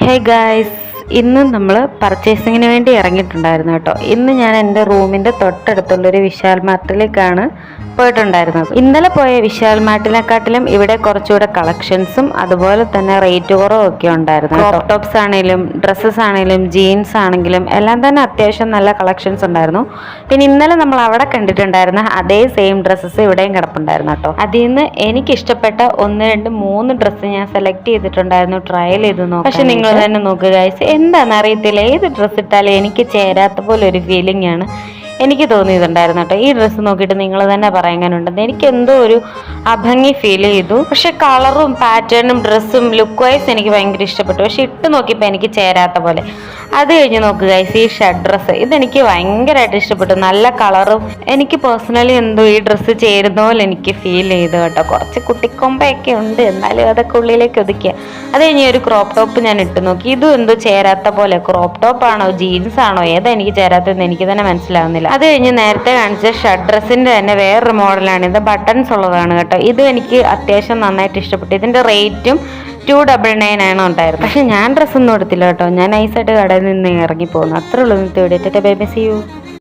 Hey guys, ഇന്ന് നമ്മൾ പർച്ചേസിങ്ങിന് വേണ്ടി ഇറങ്ങിയിട്ടുണ്ടായിരുന്നു കേട്ടോ. ഇന്ന് ഞാൻ എൻ്റെ റൂമിൻ്റെ തൊട്ടടുത്തുള്ളൊരു വിശാൽ മാർട്ടിലേക്കാണ് പോയിട്ടുണ്ടായിരുന്നത്. ഇന്നലെ പോയ വിശാൽ മാർട്ടിനെക്കാട്ടിലും ഇവിടെ കുറച്ചുകൂടെ കളക്ഷൻസും അതുപോലെ തന്നെ റേറ്റ് കുറവും ഒക്കെ ഉണ്ടായിരുന്നു. ക്രോപ്പ് ടോപ്സ് ആണെങ്കിലും ഡ്രസ്സസ് ആണെങ്കിലും ജീൻസ് ആണെങ്കിലും എല്ലാം തന്നെ അത്യാവശ്യം നല്ല കളക്ഷൻസ് ഉണ്ടായിരുന്നു. പിന്നെ ഇന്നലെ നമ്മൾ അവിടെ കണ്ടിട്ടുണ്ടായിരുന്ന അതേ സെയിം ഡ്രസ്സസ് ഇവിടെയും കിടപ്പുണ്ടായിരുന്നു കേട്ടോ. അതിൽ നിന്ന് എനിക്കിഷ്ടപ്പെട്ട 1, 2, 3 ഡ്രസ്സ് ഞാൻ സെലക്ട് ചെയ്തിട്ടുണ്ടായിരുന്നു, ട്രയൽ ചെയ്ത് നോക്കാം. പക്ഷെ നിങ്ങൾ തന്നെ നോക്കുക ഗൈസ്, എന്താണെന്ന് അറിയത്തില്ല, ഏത് ഡ്രസ്സ് ഇട്ടാലും എനിക്ക് ചേരാത്ത പോലെ ഒരു ഫീലിംഗ് ആണ് എനിക്ക് തോന്നിയിട്ടുണ്ടായിരുന്നു കേട്ടോ. ഈ ഡ്രസ്സ് നോക്കിയിട്ട് നിങ്ങൾ തന്നെ പറയാനുണ്ടെന്ന് എനിക്ക് എന്തോ ഒരു അഭംഗി ഫീൽ ചെയ്തു. പക്ഷെ കളറും പാറ്റേണും ഡ്രസ്സും ലുക്ക് വൈസ് എനിക്ക് ഭയങ്കര ഇഷ്ടപ്പെട്ടു. പക്ഷെ ഇട്ട് നോക്കിയപ്പോൾ എനിക്ക് ചേരാത്ത പോലെ. അത് കഴിഞ്ഞ് നോക്കുക ഈ ഷർട്ട് ഡ്രസ്സ്, ഇതെനിക്ക് ഭയങ്കരമായിട്ട് ഇഷ്ടപ്പെട്ടു. നല്ല കളറും എനിക്ക് പേഴ്സണലി എന്തോ ഈ ഡ്രസ്സ് ചേരുന്ന പോലെ എനിക്ക് ഫീൽ ചെയ്തു കേട്ടോ. കുറച്ച് കുട്ടിക്കൊമ്പയൊക്കെ ഉണ്ട്, എന്നാലും അതൊക്കെ ഉള്ളിലേക്ക് ഒതുക്കിയ. അത് കഴിഞ്ഞ് ഒരു ക്രോപ്പ് ടോപ്പ് ഞാൻ ഇട്ട് നോക്കി, ഇതും എന്തോ ചേരാത്ത പോലെ. ക്രോപ്പ് ടോപ്പ് ആണോ ജീൻസ് ആണോ ഏതാ എനിക്ക് ചേരാത്തതെന്ന് എനിക്ക് തന്നെ മനസ്സിലാവുന്നില്ല. അത് കഴിഞ്ഞ് നേരത്തെ കാണിച്ച ഷർട്ട് ഡ്രസ്സിന്റെ തന്നെ വേറൊരു മോഡലാണ്. ഇത് ബട്ടൺസ് ഉള്ളതാണ് കേട്ടോ. ഇതും എനിക്ക് അത്യാവശ്യം നന്നായിട്ട് ഇഷ്ടപ്പെട്ടു. ഇതിന്റെ റേറ്റും 299 ആണ് ഉണ്ടായിരുന്നത്. പക്ഷെ ഞാൻ ഡ്രസ്സൊന്നും എടുത്തില്ല കേട്ടോ. ഞാൻ നൈസായിട്ട് കടയിൽ നിന്ന് ഇറങ്ങി പോകുന്നു. അത്രേ ഉള്ളൂ ഇന്നത്തെ video. Bye bye, see U.